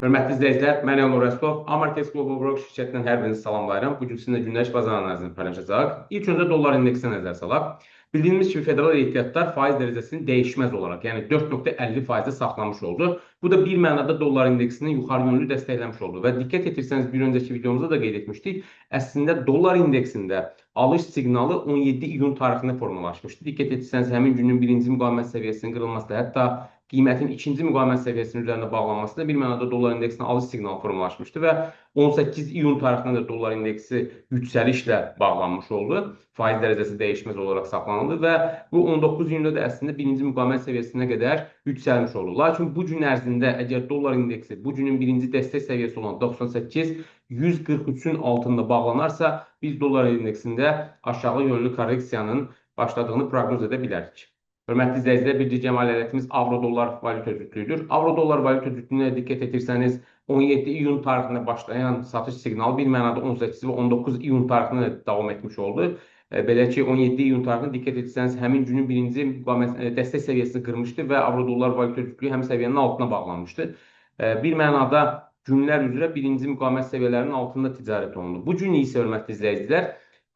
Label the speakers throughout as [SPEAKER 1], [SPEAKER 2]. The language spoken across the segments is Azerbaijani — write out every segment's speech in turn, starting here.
[SPEAKER 1] Hörmətli izləyicilər, mən Elnur Rəsulov, Amarkets Global Broker şirkətindən hər birinizi salamlayıram. Bugün sizinlə günləş bazar analizini paylaşacaq. İlk öncə dollar indeksinə nəzər salaq. Bildiyimiz kimi federal ehtiyatlar faiz dərəcəsini dəyişməz olaraq, yəni 4,50%-də saxlamış oldu. Bu da bir mənada dollar indeksini yuxarı yönlü dəstəkləmiş oldu. Və diqqət etirsəniz, bir öncəki videomuzda da qeyd etmişdik, əslində dollar indeksində alış siqnalı 17 iyun tarixində formalaşmışdı. Diqqət etirsəniz, həmin günün birinci müqavimət səviyyəsinin qırılması, hətta qiymətin ikinci müqavimət səviyyəsinin üzərində bağlanması da bir mənada dollar indeksinə alış siqnalı formalaşmışdı və 18 iyun tarixində də dollar indeksi yüksəlişlə bağlanmış oldu. Faiz dərəcəsi dəyişməz olaraq saxlanıldı və bu 19 iyunda da əslində birinci müqavimət səviyyəsinə qədər yüksəlmiş oldu. Lakin bu gün ərzində əgər dollar indeksi bu günün birinci dəstək səviyyəsi olan 98-143-ün altında bağlanarsa, biz dollar indeksində aşağı yönlü korreksiyanın başladığını proqnoz edə bilərik. Hörmətli izləyicilər, bir digər maliyyə avro-dollar valyuta cütlüyüdür. Avro-dollar valyuta cütlüyünə diqqət etirsəniz, 17 iyun tarixində başlayan satış siqnalı bir mənada 18 və 19 iyun tarixində davam etmiş oldu. Belə ki, 17 iyun tarixində diqqət etsəniz, həmin günün birinci dəstək səviyyəsini qırmışdı və avro-dollar valyuta cütlüyü həmin səviyyənin altına bağlanmışdı. Bir mənada günlər üzrə birinci müqavimət səviyyələrinin altında ticarət olundu. Bu gün isə, hörmətli izləyicilər,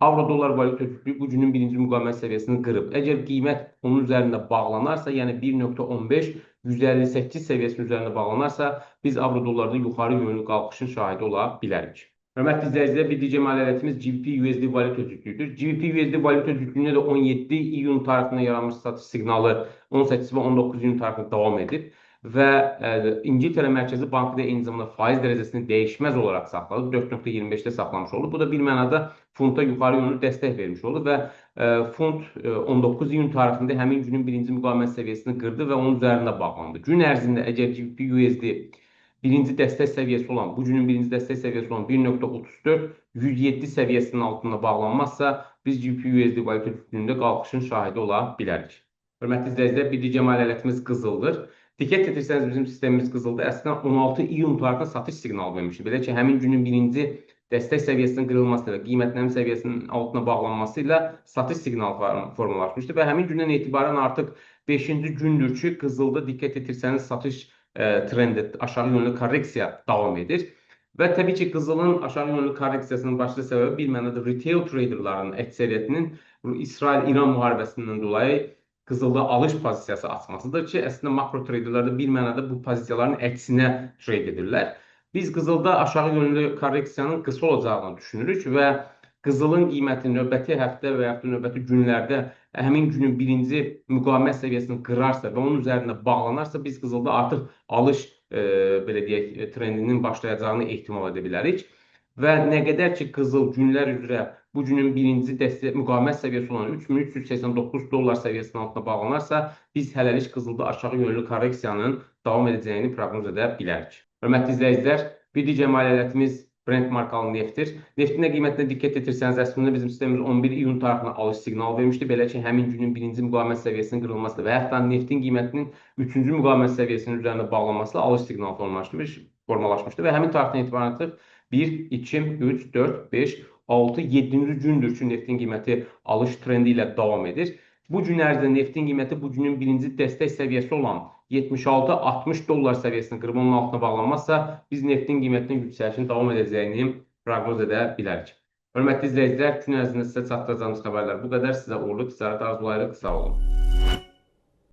[SPEAKER 1] avro-dollar valyuta cütlüyü bu günün birinci müqavimət səviyyəsini qırıb. Əgər qiymət onun üzərində bağlanarsa, yəni 1,15-158 səviyyəsinin üzərində bağlanarsa, biz avro-dollarda yuxarı yönlü qalxışın şahidi ola bilərik. Hörmətli izləyicilər, bir digər maliyyə GBP-USD valyuta cütlüyüdür. GBP-USD valyuta cütlüyünə də 17 iyun tarixində yaranmış satış siqnalı 18 və 19 iyun tarixində davam edib. Və İngiltərə Mərkəzi Bankı da eyni zamanda faiz dərəcəsini dəyişməz olaraq saxladı. 4,25-də saxlamış oldu. Bu da bir mənada funta yuxarı yönlü dəstək vermiş oldu və funt 19 iyun tarixində həmin günün birinci müqavimət səviyyəsini qırdı və onun üzərində bağlandı. Gün ərzində əgər GBP-USD birinci dəstək səviyyəsi olan, bu günün birinci dəstək səviyyəsi olan 1,34-107 səviyyəsinin altında bağlanmazsa, biz GBP-USD valyuta cütlüyündə qalxışın şahidi ola bilərik. Hörmətli izləyicilər, bir digər maliyyətimiz qızıldır. Diqqət etirsəniz, bizim sistemimiz qızıldır. Əslində 16 iyun tarixində satış siqnalı vermişdi. Belə ki, həmin günün birinci dəstək səviyyəsinin qırılması ilə qiymətlənmə səviyyəsinin altına bağlanması ilə satış siqnalı formalaşmışdı və həmin gündən etibarən artıq 5-ci gündür ki, qızılda diqqət etirsəniz satış trendi, aşağı yönlü korreksiya davam edir. Və təbii ki, qızılın aşağı yönlü korreksiyasının başlı səbəbi bir mənada retail traderların əksəriyyətinin İsrail-İran müharibəsindən dolayı qızılda alış pozisiyası açmasıdır ki, əslində makro traderlər də bir mənada bu pozisiyaların əksinə trade edirlər. Biz qızılda aşağı yönlü korreksiyanın qısa olacağını düşünürük və qızılın qiyməti növbəti həftə və yaxud da növbəti günlərdə həmin günün birinci müqavimət səviyyəsini qırarsa və onun üzərində bağlanarsa, biz qızılda artıq alış belə deyək, trendinin başlayacağını ehtimal edə bilərik. Və nə qədər ki, qızıl günlər üzrə bu günün birinci müqavimət səviyyəsi olan 3389 dollar səviyyəsinin altına bağlanarsa, biz hələlik qızılda aşağı yönlü korreksiyanın davam edəcəyini proqnoz edə bilərik. Hörmətli izləyicilər, bir digər maliyyətimiz Brent markalı neftdir. Neftin qiymətinə diqqət etirsəniz, əslində bizim sistemimiz 11 iyun tarixində alış siqnalı vermişdi. Belə ki, həmin günün birinci müqavimət səviyyəsinin qırılması və hətta neftin qiymətinin 3-cü müqavimət səviyyəsinin üzərində bağlanması alış siqnalı formalaşmışdı və həmin tarixdən etibarən artıq 1, 2, 3, 4, 5, 6, 7-ci gündür ki, neftin qiyməti alış trendi ilə davam edir. Bu gün ərzində neftin qiyməti bu günün birinci dəstək səviyyəsi olan 76-60 dollar səviyyəsini qırıb onun altına bağlanmazsa, biz neftin qiymətinin yüksəlişinin davam edəcəyini proqnoz edə bilərik. Hörmətli izləyicilər, gün ərzində sizə çatdıracağımız xəbərlər bu qədər. Sizə uğurlu ticarət arzulayırıq. Sağ olun.